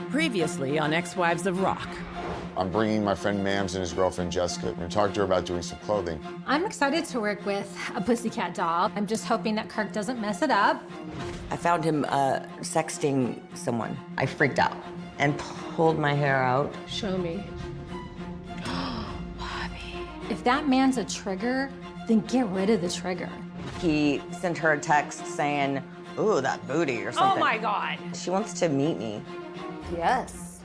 Previously on Ex-Wives of Rock. I'm bringing my friend Mams and his girlfriend Jessica. We're gonna talk to her about doing some clothing. I'm excited to work with a pussycat doll. I'm just hoping that Kirk doesn't mess it up. I found him sexting someone. I freaked out and pulled my hair out. Show me. Bobbie. If that man's a trigger, then get rid of the trigger. He sent her a text saying, "Ooh, that booty," or something. Oh my God. She wants to meet me. Yes.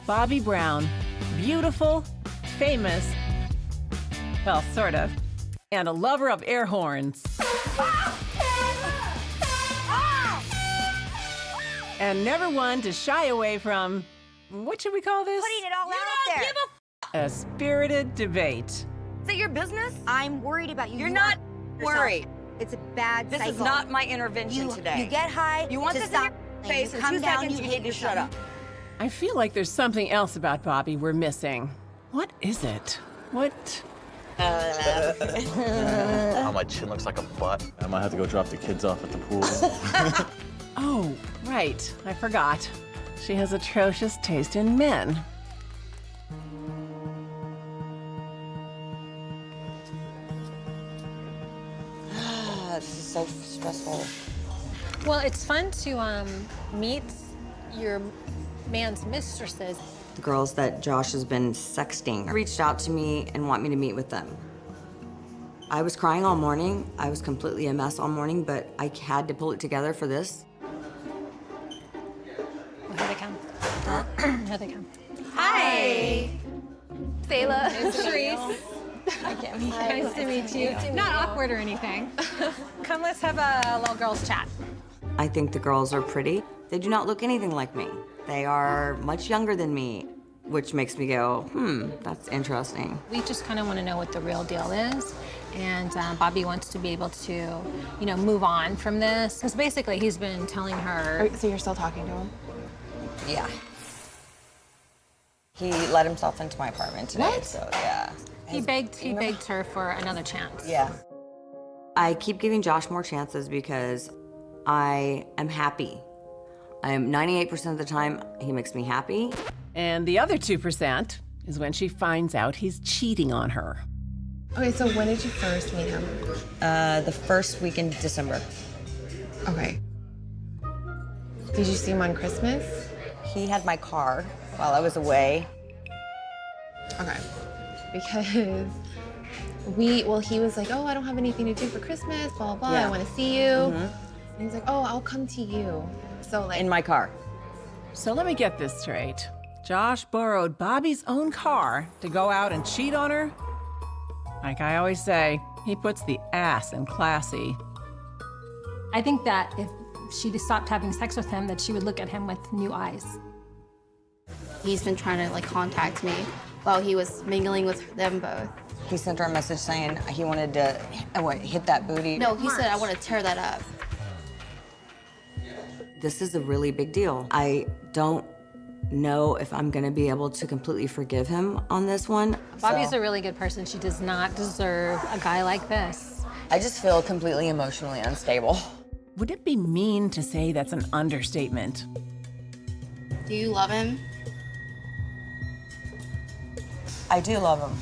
Bobbie Brown, beautiful, famous, well, sort of, and a lover of air horns. And never one to shy away from, what should we call this? Putting it all out there. A spirited debate. Is it your business? I'm worried about you. You're not worried. It's a bad This cycle. is not my intervention today. You get high. You want to this stop. in your face You in come 2 down, seconds, you hate need to shut yourself. up. I feel like there's something else about Bobbie we're missing. What is it? What? How my chin looks like a butt. I might have to go drop the kids off at the pool. Oh, right, I forgot. She has atrocious taste in men. This is so stressful. Well, it's fun to meet your man's mistresses. The girls that Josh has been sexting reached out to me and want me to meet with them. I was crying all morning. I was completely a mess all morning, but I had to pull it together for this. Well, here they come. Here they come. Hi. Sayla. Sharise. Nice to meet you. Not awkward or anything. Come, let's have a little girls' chat. I think the girls are pretty. They do not look anything like me. They are much younger than me, which makes me go, that's interesting. We just kind of want to know what the real deal is. And Bobbie wants to be able to, you know, move on from this. Because basically he's been telling her. So you're still talking to him? Yeah. He let himself into my apartment today, What? so yeah. He begged her for another chance. Yeah. I keep giving Josh more chances because I am happy. I am 98% of the time, he makes me happy. And the other 2% is when she finds out he's cheating on her. Okay, so when did you first meet him? The first week in December. Okay. Did you see him on Christmas? He had my car while I was away. Okay. Because he was like, oh, I don't have anything to do for Christmas, blah, blah, blah. Yeah. I want to see you. And he's like, oh, I'll come to you. So like, In my car. So let me get this straight. Josh borrowed Bobbie's own car to go out and cheat on her? Like I always say, he puts the ass in classy. I think that if she'd stopped having sex with him, that she would look at him with new eyes. He's been trying to like contact me while he was mingling with them both. He sent her a message saying he wanted to hit that booty. No, he said, I want to tear that up. This is a really big deal. I don't know if I'm gonna be able to completely forgive him on this one. Bobbie's so a really good person. She does not deserve a guy like this. I just feel completely emotionally unstable. Would it be mean to say that's an understatement? Do you love him? I do love him.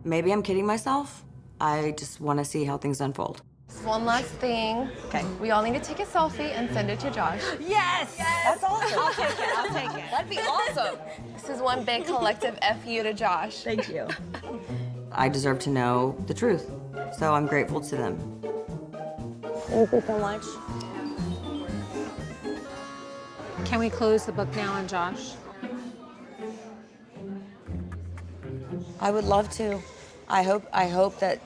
Maybe I'm kidding myself. I just want to see how things unfold. one last thing. Okay. We all need to take a selfie and send it to Josh. Yes! That's awesome. I'll take it. I'll take it. That'd be awesome. This is one big collective F you to Josh. Thank you. I deserve to know the truth, so I'm grateful to them. Thank you so much. Can we close the book now on Josh? I would love to. I hope that.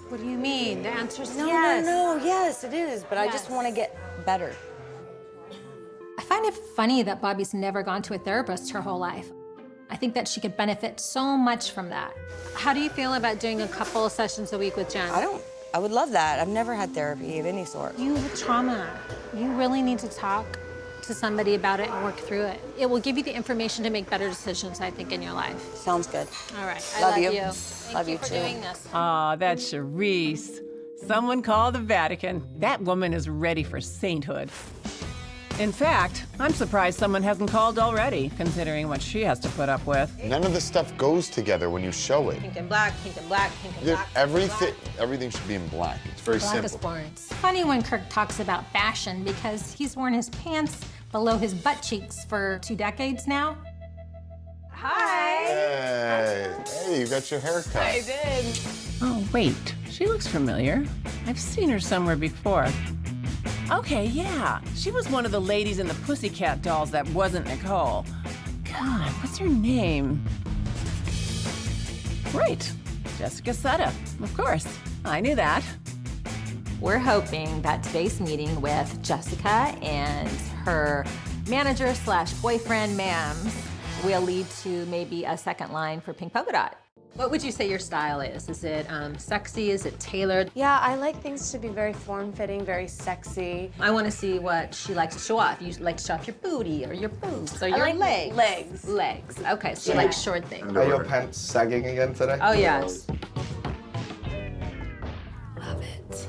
What do you mean? The answer's No, yes. no, yes, it is. But I just Yes. want to get better. I find it funny that Bobbie's never gone to a therapist her whole life. I think that she could benefit so much from that. How do you feel about doing a couple of sessions a week with Jen? I would love that. I've never had therapy of any sort. You have trauma. You really need to talk to somebody about it and work through it. It will give you the information to make better decisions, I think, in your life. Sounds good. All right. Love you. Thank you for doing this. Aw, that's Sharise. Someone call the Vatican. That woman is ready for sainthood. In fact, I'm surprised someone hasn't called already, considering what she has to put up with. None of the stuff goes together when you show it. Pink and black, pink and black, pink and black. Everything should be in black. It's very Black is simple. boring. It's funny when Kirk talks about fashion because he's worn his pants below his butt cheeks for 2 decades now. Hey, you got your hair cut. I did. Oh, wait. She looks familiar. I've seen her somewhere before. Okay, yeah. She was one of the ladies in the Pussycat Dolls that wasn't Nicole. God, what's her name? Right. Jessica Sutta. Of course. I knew that. We're hoping that today's meeting with Jessica and her manager slash boyfriend, Mams, will lead to maybe a second line for Pink Polka Dot. What would you say your style is? Is it sexy? Is it tailored? Yeah, I like things to be very form-fitting, very sexy. I want to see what she likes to show off. You like to show off your booty or your boobs or your like legs. legs. Legs. Okay, so you like short things. Are your pants sagging again today? Oh, yes. Love it.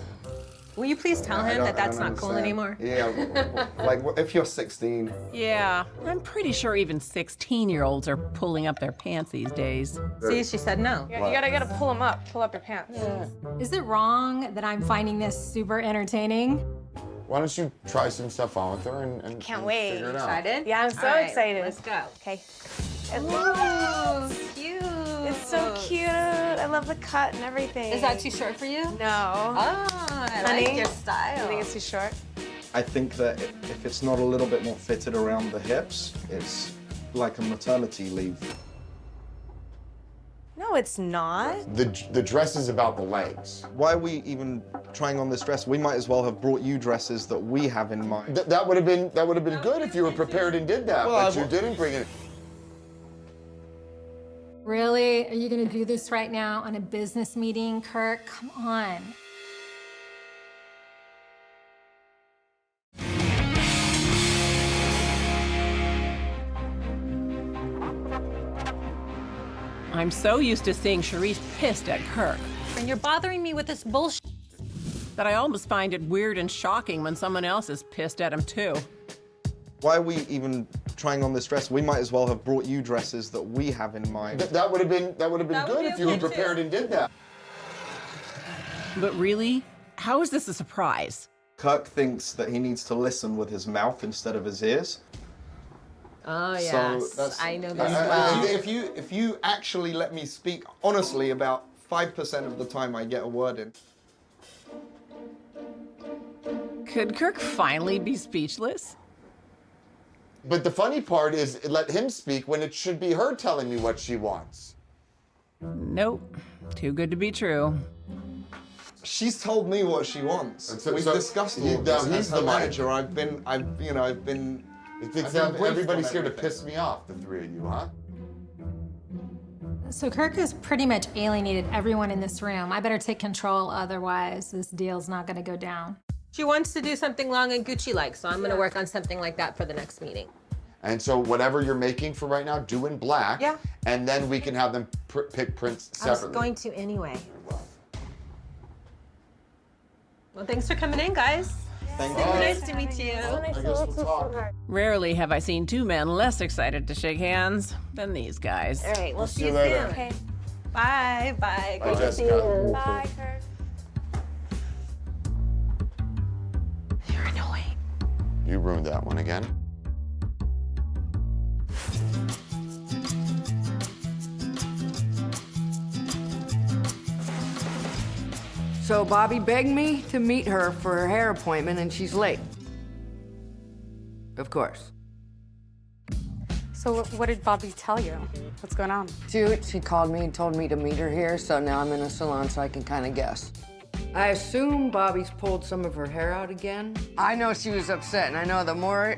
Will you please tell him that that's not cool anymore? Yeah, like if you're 16. Yeah, I'm pretty sure even 16-year-olds are pulling up their pants these days. See, she said no. You gotta pull them up. Pull up your pants. Yeah. Is it wrong that I'm finding this super entertaining? Why don't you try some stuff on with her and Can't wait. figure it out. Excited? Yeah, I'm so All right, excited. Let's go. Okay. Oh, cute. It's so cute. I love the cut and everything. Is that too short for you? No. Oh, I like your style. You think it's too short? I think that if it's not a little bit more fitted around the hips, it's like a maternity leave. No, it's not. The dress is about the legs. Why are we even trying on this dress? We might as well have brought you dresses that we have in mind. That would have been good if you were prepared and did that, Well, but you didn't bring it. Really? Are you gonna do this right now on a business meeting, Kirk? Come on. I'm so used to seeing Sharise pissed at Kirk And you're bothering me with this bullshit. that I almost find it weird and shocking when someone else is pissed at him too. Why are we even trying on this dress? We might as well have brought you dresses that we have in mind. That would have been good if you were prepared and did that. But really, how is this a surprise? Kirk thinks that he needs to listen with his mouth instead of his ears. Oh, yes. So that's, I know this well. If you actually let me speak honestly, about 5% of the time I get a word in. Could Kirk finally be speechless? But the funny part is, let him speak when it should be her telling me what she wants. Nope. Too good to be true. She's told me what she wants. So- We've so discussed he- all of this. he's As her the mic. manager, I've been. He thinks I've been briefed everybody's on here to everything. piss me off, the three of you, huh? So Kirk has pretty much alienated everyone in this room. I better take control, otherwise this deal's not gonna go down. She wants to do something long and Gucci-like, so I'm gonna work on something like that for the next meeting. And so whatever you're making for right now, do in black. Yeah. And then we can have them pick prints separately. to anyway. Well, thanks for coming in, guys. Thank you. Nice to meet you. I guess we'll talk. Rarely have I seen two men less excited to shake hands than these guys. All right, we'll See you later. Okay. Bye, bye. Bye, Jessica. Bye, Kirk. You're annoying. You ruined that one again. So Bobbie begged me to meet her for her hair appointment, and she's late. Of course. So what did Bobbie tell you? What's going on? She called me and told me to meet her here, so now I'm in a salon so I can kind of guess. I assume Bobbie's pulled some of her hair out again. I know she was upset, and I know the more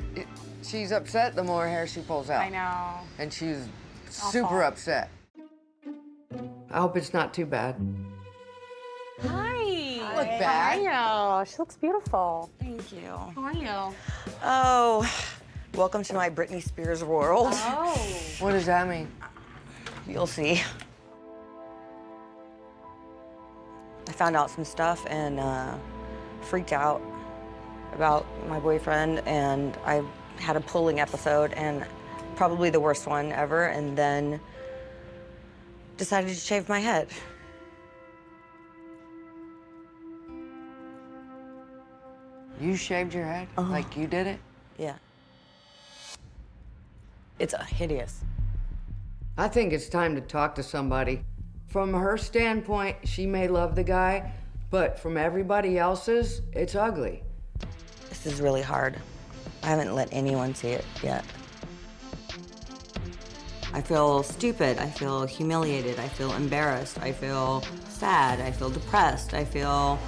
she's upset, the more hair she pulls out. I know. And she's super upset. I hope it's not too bad. Hi. Look bad. How are you? She looks beautiful. Thank you. How are you? Oh, welcome to my Britney Spears world. Oh. What does that mean? You'll see. I found out some stuff and freaked out about my boyfriend, and I had a pulling episode, and probably the worst one ever, and then decided to shave my head. You shaved your head? Like you did it? Yeah. It's hideous. I think it's time to talk to somebody. From her standpoint, she may love the guy, but from everybody else's, it's ugly. This is really hard. I haven't let anyone see it yet. I feel stupid, I feel humiliated, I feel embarrassed, I feel sad, I feel depressed, I feel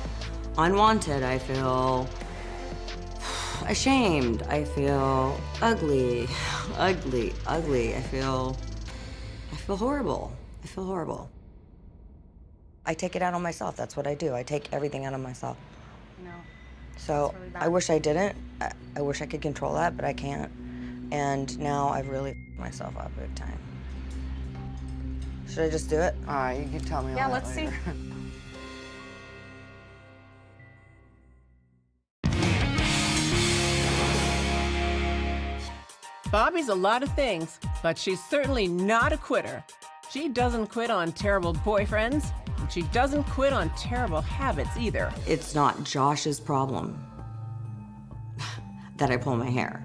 unwanted, I feel ashamed, I feel ugly, ugly, ugly. I feel horrible. I feel horrible. I take it out on myself. That's what I do. I take everything out on myself. No. So really bad. I wish I didn't. I wish I could control that, but I can't. And now I've really f***ed myself up big time. Should I just do it? All right, you can tell me all Yeah, that let's later. see. Bobbie's a lot of things, but she's certainly not a quitter. She doesn't quit on terrible boyfriends, and she doesn't quit on terrible habits either. It's not Josh's problem that I pull my hair.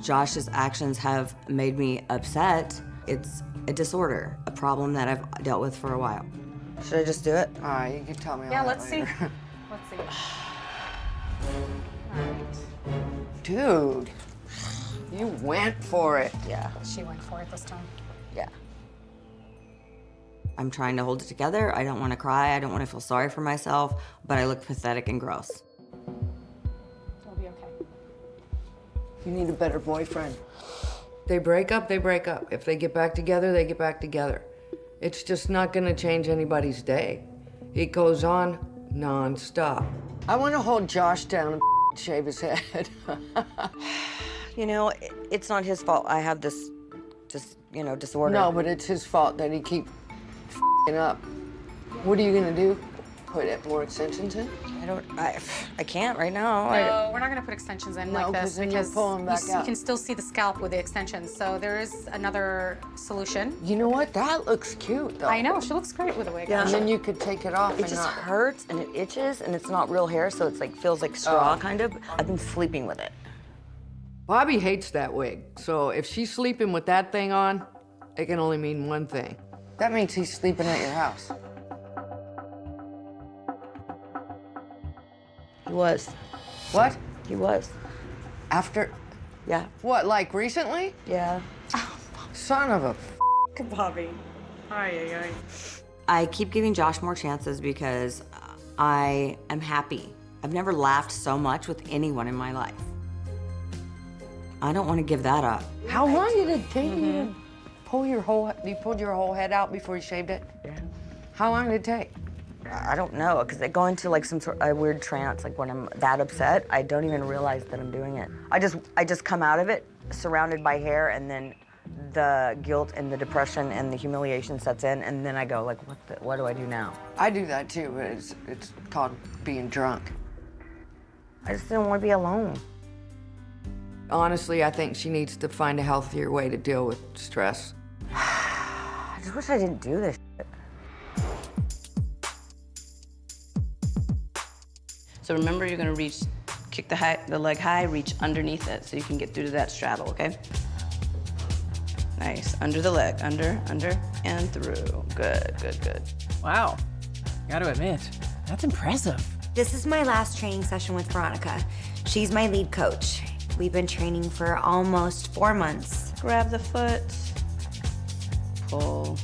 Josh's actions have made me upset. It's a disorder, a problem that I've dealt with for a while. Should I just do it? All right, you can tell me all Yeah, that let's see. later. Let's see. All right. Dude, you went for it. Yeah, She went for it this time. yeah. I'm trying to hold it together. I don't want to cry. I don't want to feel sorry for myself, but I look pathetic and gross. It'll be okay. You need a better boyfriend. They break up, they break up. If they get back together, they get back together. It's just not gonna change anybody's day. It goes on non-stop. I want to hold Josh down and shave his head. You know, it's not his fault. I have this, disorder. No, but it's his fault that he keeps up. What are you gonna do? Put more extensions in? I can't right now. No, we're not gonna put extensions in No, like this then you're because pulling back you out. can still see the scalp with the extensions. So there is another solution. You know what? That looks cute, though. I know, she looks great with a wig. Yeah. And then you could take it off It and just not... hurts and it itches and it's not real hair, so it's like feels like straw kind of. I've been sleeping with it. Bobbie hates that wig, so if she's sleeping with that thing on, it can only mean one thing. That means he's sleeping at your house. He was. What? He was. After... Yeah. What, like recently? Yeah. Son of a... Good Bobbie. Ay. I keep giving Josh more chances because I am happy. I've never laughed so much with anyone in my life. I don't want to give that up. How long did it take you to pull your whole... You pulled your whole head out before you shaved it? Yeah. How long did it take? I don't know, because I go into like some sort of weird trance, like when I'm that upset, I don't even realize that I'm doing it. I just come out of it surrounded by hair, and then the guilt and the depression and the humiliation sets in, and then I go like, what do I do now? I do that too, but it's called being drunk. I just didn't want to be alone. Honestly, I think she needs to find a healthier way to deal with stress. I just wish I didn't do this shit. So remember, you're gonna reach, kick the leg high, reach underneath it so you can get through to that straddle, okay? Nice, under the leg, under, and through. Good. Wow. Gotta admit, that's impressive. This is my last training session with Veronica. She's my lead coach. We've been training for almost 4 months. Grab the foot, pull,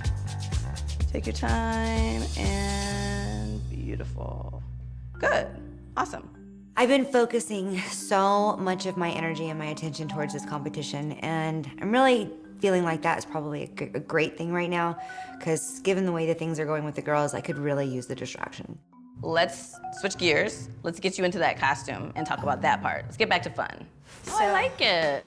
take your time, and beautiful. Good, awesome. I've been focusing so much of my energy and my attention towards this competition, and I'm really feeling like that is probably a great thing right now, because given the way that things are going with the girls, I could really use the distraction. Let's switch gears. Let's get you into that costume and talk about that part. Let's get back to fun. Oh, I like it.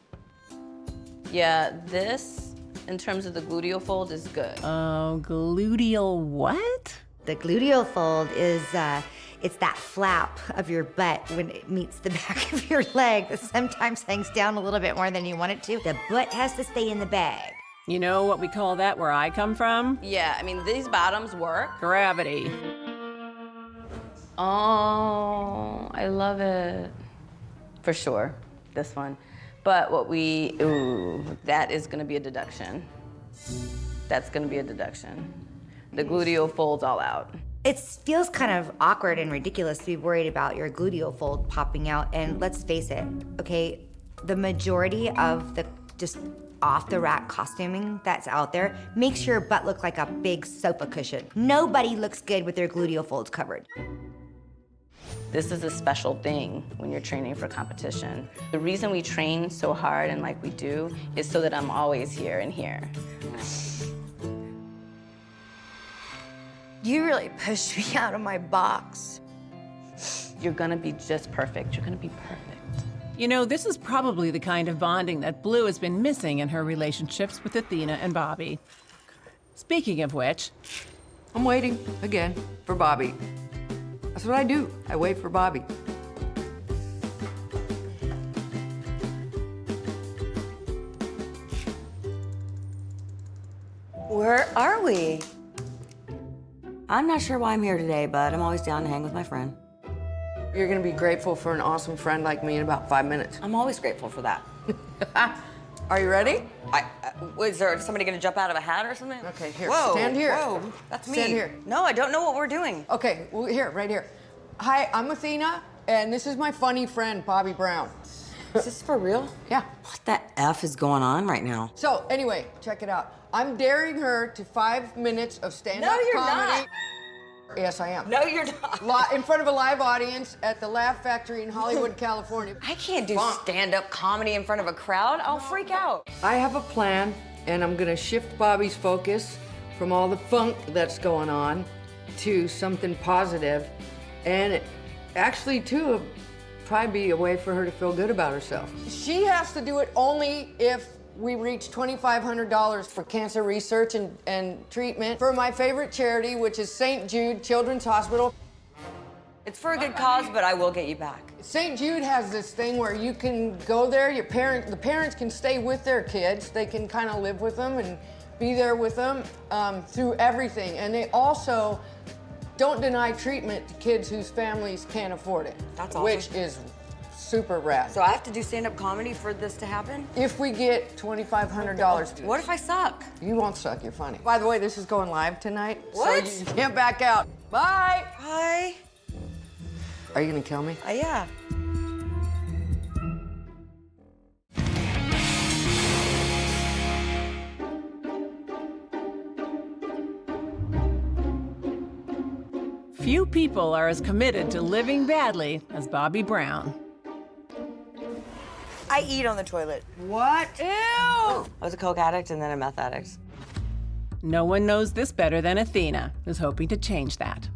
Yeah, this, in terms of the gluteal fold, is good. Oh, gluteal what? The gluteal fold is, it's that flap of your butt when it meets the back of your leg that sometimes hangs down a little bit more than you want it to. The butt has to stay in the bag. You know what we call that where I come from? Yeah, I mean, these bottoms work. Gravity. Oh, I love it. For sure, this one. But that is gonna be a deduction. That's gonna be a deduction. The gluteal folds all out. It feels kind of awkward and ridiculous to be worried about your gluteal fold popping out. And let's face it, okay, the majority of the just off-the-rack costuming that's out there makes your butt look like a big sofa cushion. Nobody looks good with their gluteal folds covered. This is a special thing when you're training for competition. The reason we train so hard and like we do is so that I'm always here and here. You really pushed me out of my box. You're gonna be just perfect. You're gonna be perfect. You know, this is probably the kind of bonding that Blue has been missing in her relationships with Athena and Bobbie. Speaking of which, I'm waiting, again, for Bobbie. That's what I do. I wait for Bobbie. Where are we? I'm not sure why I'm here today, but I'm always down to hang with my friend. You're gonna be grateful for an awesome friend like me in about 5 minutes. I'm always grateful for that. Are you ready? Is there somebody gonna jump out of a hat or something? Okay, here, Whoa, stand here. Whoa, that's me. Stand here. No, I don't know what we're doing. Okay, well, here, right here. Hi, I'm Athena, and this is my funny friend, Bobbie Brown. Is this for real? Yeah. What the F is going on right now? So, anyway, check it out. I'm daring her to 5 minutes of stand-up No, you're comedy. not. Yes, I am. No, you're not. In front of a live audience at the Laugh Factory in Hollywood, California. I can't do stand-up comedy in front of a crowd. I'll freak out. I have a plan, and I'm gonna shift Bobbie's focus from all the funk that's going on to something positive, and actually, too, probably be a way for her to feel good about herself. She has to do it only if we reach $2,500 for cancer research and treatment for my favorite charity, which is St. Jude Children's Hospital. It's for a good cause, but I will get you back. St. Jude has this thing where you can go there, the parents can stay with their kids, they can kind of live with them and be there with them through everything. And they also don't deny treatment to kids whose families can't afford it. That's awesome. Which is super rad. So I have to do stand-up comedy for this to happen? If we get $2,500. What if I suck? You won't suck, you're funny. By the way, this is going live tonight. What? So you can't back out. Bye. Bye. Are you gonna kill me? Yeah. few people are as committed to living badly as Bobbie Brown. I eat on the toilet. What? Ew! I was a coke addict and then a meth addict. No one knows this better than Athena, who's hoping to change that.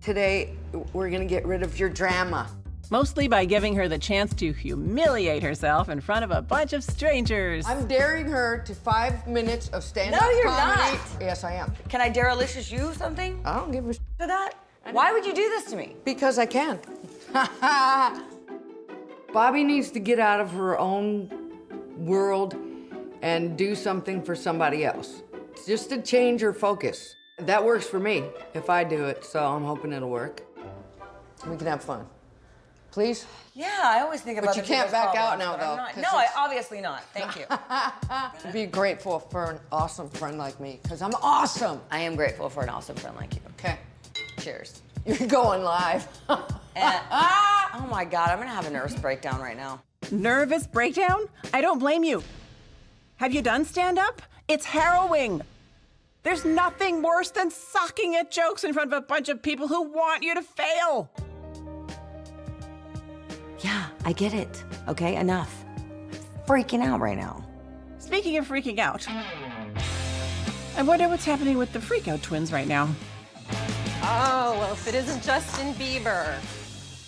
Today, we're gonna get rid of your drama. Mostly by giving her the chance to humiliate herself in front of a bunch of strangers. I'm daring her to 5 minutes of stand-up No, you're comedy. not. Yes, I am. Can I dare-alicious you something? I don't give a for that. Why would you do this to me? Because I can. Bobbie needs to get out of her own world and do something for somebody else. Just to change her focus. That works for me if I do it, so I'm hoping it'll work. We can have fun. Please? Yeah, I always think about But you can't back out now, though. No, obviously not. Thank you. Be grateful for an awesome friend like me, because I'm awesome. I am grateful for an awesome friend like you. Okay. Cheers. You're going live. Oh my God, I'm gonna have a nervous breakdown right now. Nervous breakdown? I don't blame you. Have you done stand-up? It's harrowing. There's nothing worse than sucking at jokes in front of a bunch of people who want you to fail. Yeah, I get it. Okay, enough. I'm freaking out right now. Speaking of freaking out, I wonder what's happening with the freakout twins right now. Oh, well, if it isn't Justin Bieber.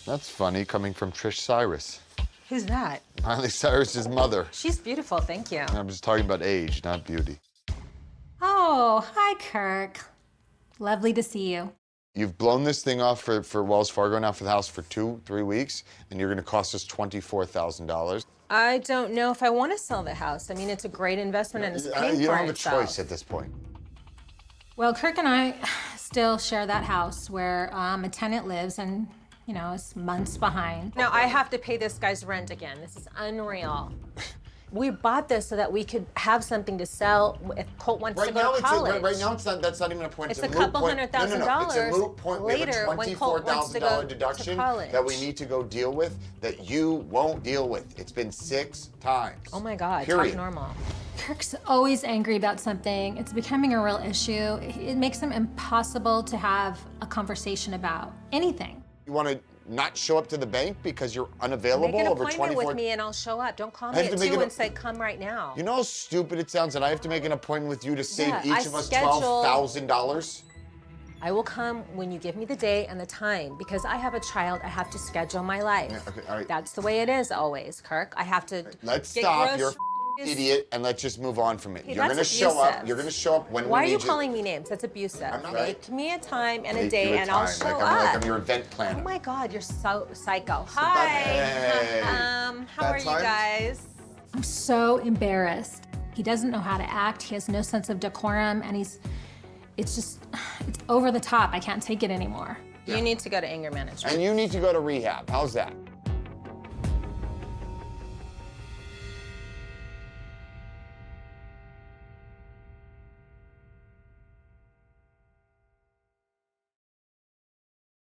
That's funny coming from Trish Cyrus. Who's that? Miley Cyrus's mother. She's beautiful, thank you. I'm just talking about age, not beauty. Oh, hi, Kirk. Lovely to see you. You've blown this thing off for Wells Fargo now for the house for 2-3 weeks, and you're gonna cost us $24,000. I don't know if I want to sell the house. I mean, it's a great investment and it's paying You for don't have itself. a choice at this point. Well, Kirk and I still share that house where a tenant lives and, you know, is months behind. Now, I have to pay this guy's rent again. This is unreal. We bought this so that we could have something to sell if Colt wants to go to college. Right now, that's not even a point. It's a moot couple point. $100,000 No, it's a moot point. We have later a when Colt wants to go $24,000 to deduction college. that we need to go deal with that you won't deal with. It's been 6 times. Oh my God, Period. talk normal. Kirk's always angry about something. It's becoming a real issue. It makes him impossible to have a conversation about anything. You want to not show up to the bank because you're unavailable Make an over appointment 24? with me and I'll show up. Don't call I me have at to make 2 an- and say, come right now. You know how stupid it sounds that I have to make an appointment with you to save Yeah, each I of us schedule- $12,000? I will come when you give me the day and the time because I have a child. I have to schedule my life. Yeah, okay, all right. That's the way it is always, Kirk. I have to Let's get stop. You're groceries. an idiot, and let's just move on from it. Hey, You're that's gonna show up. abusive. You're gonna show up when Why we are you need calling me names? That's abusive. I'm not. Make me a time and a Make day you a and I'll time, show like up. like I'm your event Oh planner. my God, you're so psycho. Hi. Hey. How Bad are you times? guys? I'm so embarrassed. He doesn't know how to act. He has no sense of decorum, and it's over the top. I can't take it anymore. You need to go to anger management. And you need to go to rehab. How's that?